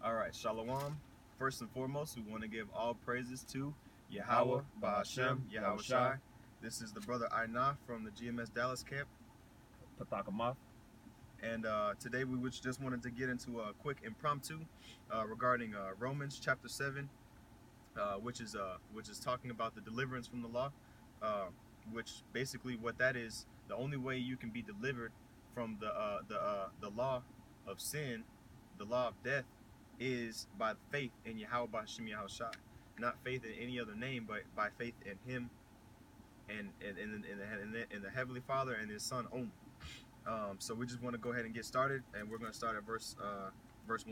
All right, Shalom. First and foremost, we want to give all praises to Yahweh, Ba'ashem, Yahweh Shai. This is the brother Aina from the GMS Dallas camp. Pathakamath. And today we just wanted to get into a quick impromptu regarding Romans chapter 7, which is talking about the deliverance from the law, which basically what that is, the only way you can be delivered from the law of sin, the law of death, is by faith in Yahweh Ba'ashem Yahweh Shai. Not faith in any other name, but by faith in Him and in the Heavenly Father and His Son only. So we just want to go ahead and get started, and we're going to start at verse 1.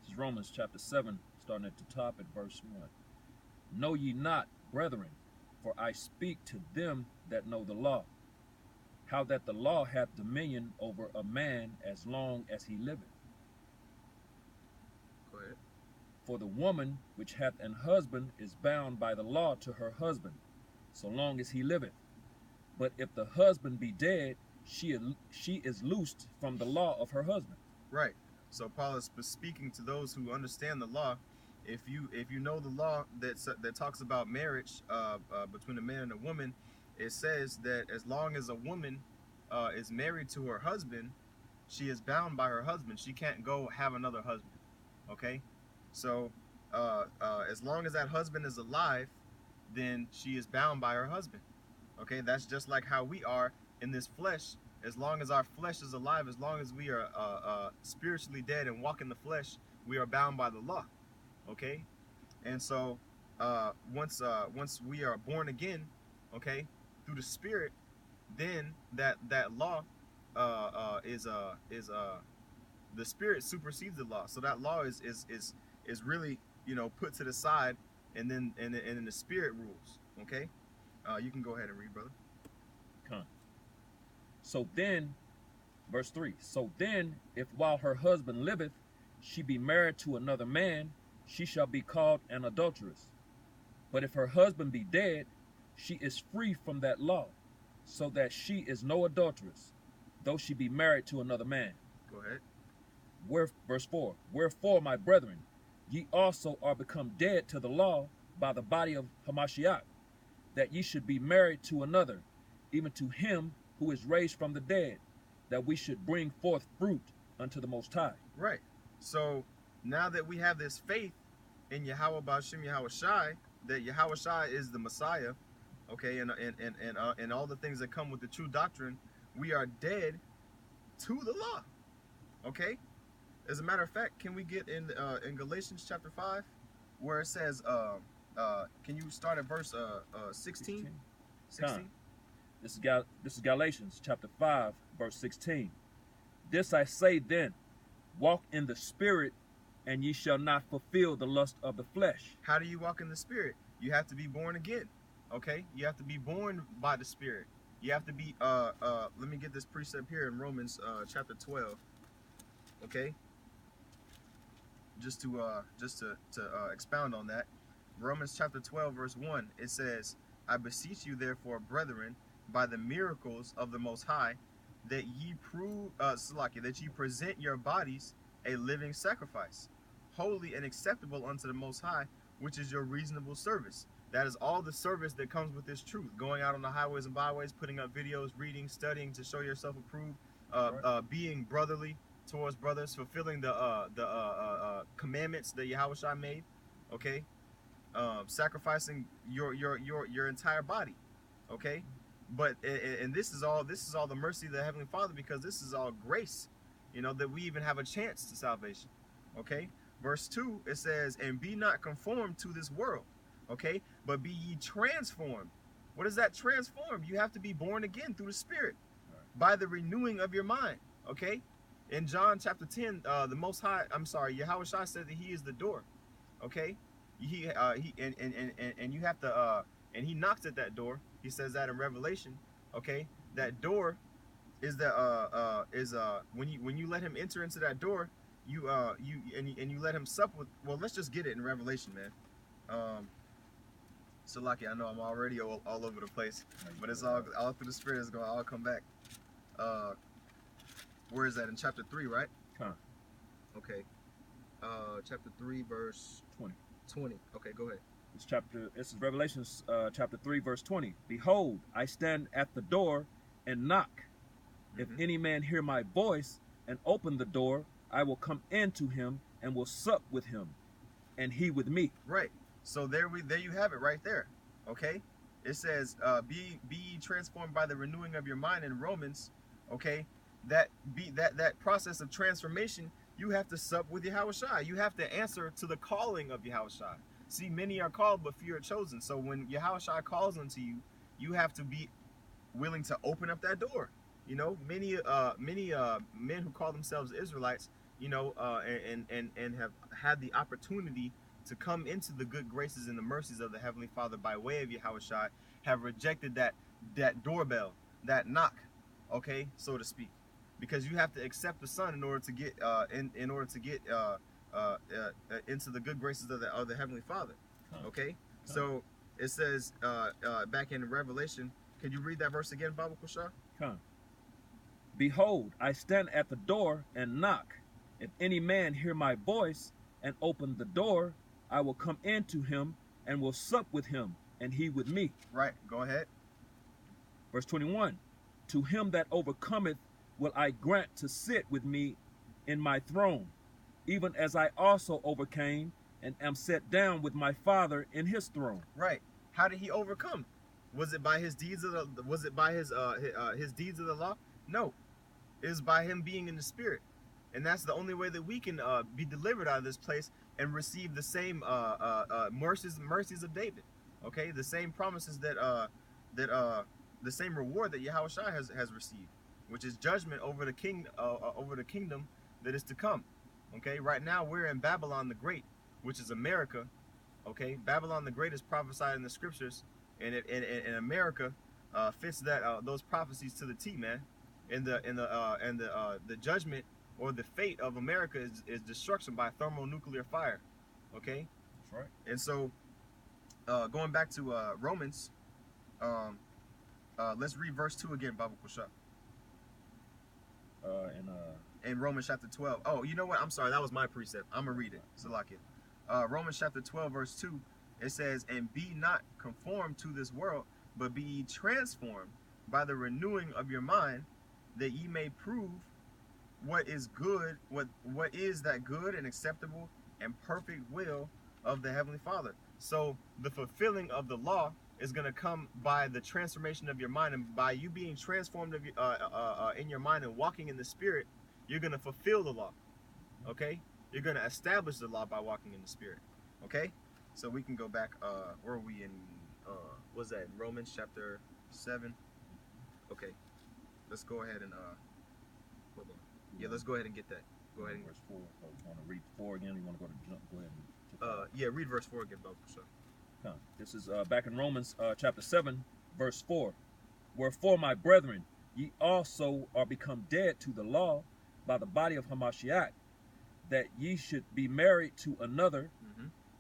This is Romans chapter 7, starting at the top at verse 1. Know ye not, brethren, for I speak to them that know the law, how that the law hath dominion over a man as long as he liveth. Go ahead. For the woman which hath an husband is bound by the law to her husband, so long as he liveth. But if the husband be dead, she is loosed from the law of her husband. Right. So Paul is speaking to those who understand the law. If you know the law that talks about marriage between a man and a woman, it says that as long as a woman is married to her husband, she is bound by her husband. She can't go have another husband. Okay? So as long as that husband is alive, then she is bound by her husband. Okay? That's just like how we are in this flesh. As long as our flesh is alive, as long as we are spiritually dead and walk in the flesh, we are bound by the law. Okay? And so once we are born again, okay, through the Spirit, then that law is the Spirit supersedes the law. So that law is really, put to the side, and then the Spirit rules. Okay? You can go ahead and read, brother. Come. So then, verse 3, so then, if while her husband liveth, she be married to another man, she shall be called an adulteress. But if her husband be dead, she is free from that law, so that she is no adulteress, though she be married to another man. Go ahead. Verse 4, wherefore, my brethren, ye also are become dead to the law by the body of Hamashiach, that ye should be married to another, even to him who is raised from the dead, that we should bring forth fruit unto the Most High. Right. So now that we have this faith in Yahweh Ba'ashem Yahweh Shai, that Yahweh Shai is the Messiah, okay, and all the things that come with the true doctrine, we are dead to the law. Okay? As a matter of fact, can we get in Galatians chapter 5, where it says, can you start at verse 16? 16? This is Galatians chapter 5, verse 16. This I say then, walk in the Spirit, and ye shall not fulfill the lust of the flesh. How do you walk in the Spirit? You have to be born again. Okay? You have to be born by the Spirit. You have to be, let me get this precept here in Romans chapter 12. Okay? Just to expound on that. Romans chapter 12, verse 1, it says, I beseech you therefore, brethren, by the miracles of the Most High, that ye that ye present your bodies a living sacrifice, holy and acceptable unto the Most High, which is your reasonable service. That is all the service that comes with this truth. Going out on the highways and byways, putting up videos, reading, studying to show yourself approved, being brotherly towards brothers, fulfilling the commandments that Yahweh Shai made. Okay, sacrificing your entire body. Okay. But and this is all the mercy of the Heavenly Father, because this is all grace, that we even have a chance to salvation. Okay? Verse 2, it says, and be not conformed to this world, okay? But be ye transformed. What is that transformed? You have to be born again through the Spirit by the renewing of your mind, okay? In John chapter 10, the Most High, Yahweh Shai said that He is the door, okay? He you have to and He knocks at that door. He says that in Revelation. Okay, that door is when you let Him enter into that door, you let Him sup with. Well, let's just get it in Revelation, man. So lucky, I know I'm already all over the place, but it's all through the Spirit. It's going to all come back. Where is that? In chapter 3, right? Huh. Okay. chapter 3, verse 20. 20. Okay, go ahead. This is Revelations chapter 3, verse 20. Behold, I stand at the door and knock. If any man hear my voice and open the door, I will come into him and will sup with him, and he with me. Right. So there you have it right there. Okay. It says, be ye transformed by the renewing of your mind in Romans. Okay. That process of transformation, you have to sup with Yahushua. You have to answer to the calling of Yahushua. See, many are called, but few are chosen. So when Yahushua calls unto you, you have to be willing to open up that door. You know, many men who call themselves Israelites, you know, and have had the opportunity to come into the good graces and the mercies of the Heavenly Father by way of Yahushua, have rejected that doorbell, that knock, okay, so to speak, because you have to accept the Son in order to get in order to get into the good graces of the Heavenly Father, okay. So it says back in Revelation. Can you read that verse again, Baba Kusha? Behold, I stand at the door and knock. If any man hear my voice and open the door, I will come into him and will sup with him, and he with me. Right, go ahead. Verse 21. To him that overcometh will I grant to sit with me in my throne, even as I also overcame and am set down with my Father in his throne. Right. How did he overcome? Was it by his deeds of the? Was it by his deeds of the law? No, it was by him being in the Spirit, and that's the only way that we can be delivered out of this place and receive the same mercies of David. Okay, the same promises that the same reward that Yahushua has received, which is judgment over the kingdom that is to come. Okay, right now we're in Babylon the Great, which is America. Okay, Babylon the Great is prophesied in the scriptures. And America fits those prophecies to the T, man. And the judgment or the fate of America is destruction by thermonuclear fire. Okay. That's right. And so, going back to Romans, let's read verse 2 again, Baba Kusha. In Romans chapter 12. Oh, you know what? I'm sorry, that was my precept. I'm gonna read it. Salakia. Romans chapter 12, verse 2. It says, and be not conformed to this world, but be ye transformed by the renewing of your mind, that ye may prove what is good, what is that good and acceptable and perfect will of the Heavenly Father. So the fulfilling of the law is going to come by the transformation of your mind, and by you being transformed in your mind and walking in the Spirit, you're going to fulfill the law. Okay? You're going to establish the law by walking in the Spirit. Okay? So we can go back, where are we in, what's that, Romans chapter 7? Okay, let's go ahead and, hold on. Yeah, let's go ahead and get that. Go ahead and... Verse 4. Oh, you want to read 4 again? You want to go ahead and... yeah, read verse 4 again, Bob. So. This is back in Romans chapter 7, verse 4. Wherefore, my brethren, ye also are become dead to the law by the body of Hamashiach, that ye should be married to another,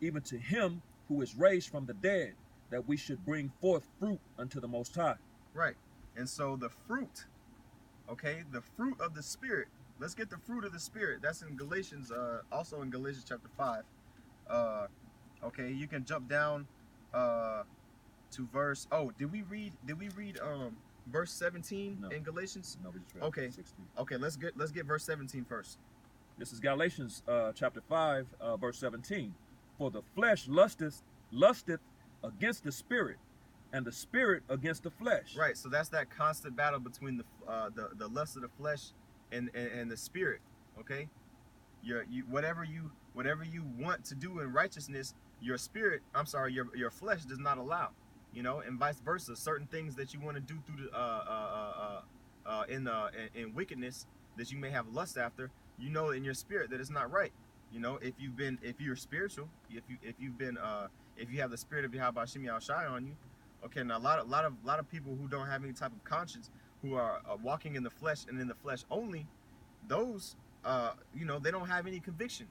even to him who is raised from the dead, that we should bring forth fruit unto the Most High. Right. And so the fruit, okay, the fruit of the Spirit. Let's get the fruit of the Spirit. That's in Galatians, also in Galatians chapter 5. Okay, you can jump down to verse. Oh, did we read verse 17 in Galatians? No, we just read okay. 16. Okay, let's get verse 17 first. This is Galatians chapter 5, verse 17. For the flesh lusteth against the Spirit, and the Spirit against the flesh. Right. So that's that constant battle between the lust of the flesh and the Spirit. Okay. Whatever you want to do in righteousness, your spirit, your flesh does not allow. You know, and vice versa. Certain things that you want to do through in wickedness that you may have lust after, you know, in your spirit that it's not right. You know, if you're spiritual, if you have the spirit of Yahweh Shem Yahushai on you, okay. Now a lot of people who don't have any type of conscience, who are walking in the flesh and in the flesh only, those you know, they don't have any conviction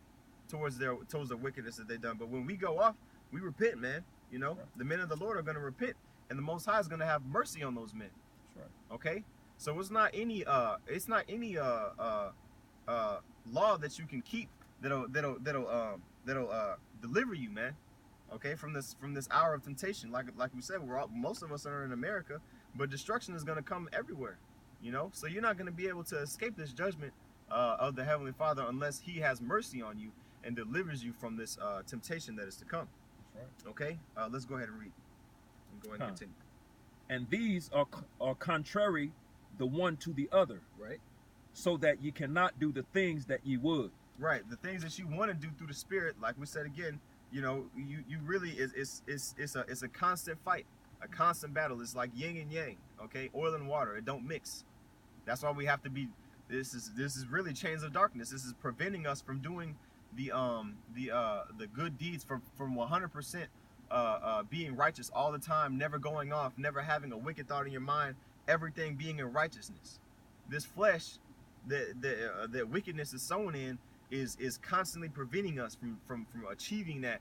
towards the wickedness that they've done. But when we go off, we repent, man. You know, the men of the Lord are going to repent, and the Most High is going to have mercy on those men. That's right. Okay, so it's not any law that you can keep that'll deliver you, man. Okay, from this hour of temptation. Like we said, most of us are in America, but destruction is going to come everywhere. You know, so you're not going to be able to escape this judgment of the Heavenly Father unless He has mercy on you and delivers you from this temptation that is to come. That's right. Okay, let's go ahead and read. And go ahead and continue. And these are contrary the one to the other, Right. so that ye cannot do the things that ye would. Right. The things that you want to do through the Spirit, like we said again, you know, you really it's a constant fight, a constant battle. It's like yin and yang. Okay, oil and water, it don't mix. That's why we have to be. This is really chains of darkness. This is preventing us from doing the good deeds from 100% being righteous all the time, never going off, never having a wicked thought in your mind, everything being in righteousness. This flesh that wickedness is sown in is constantly preventing us from achieving that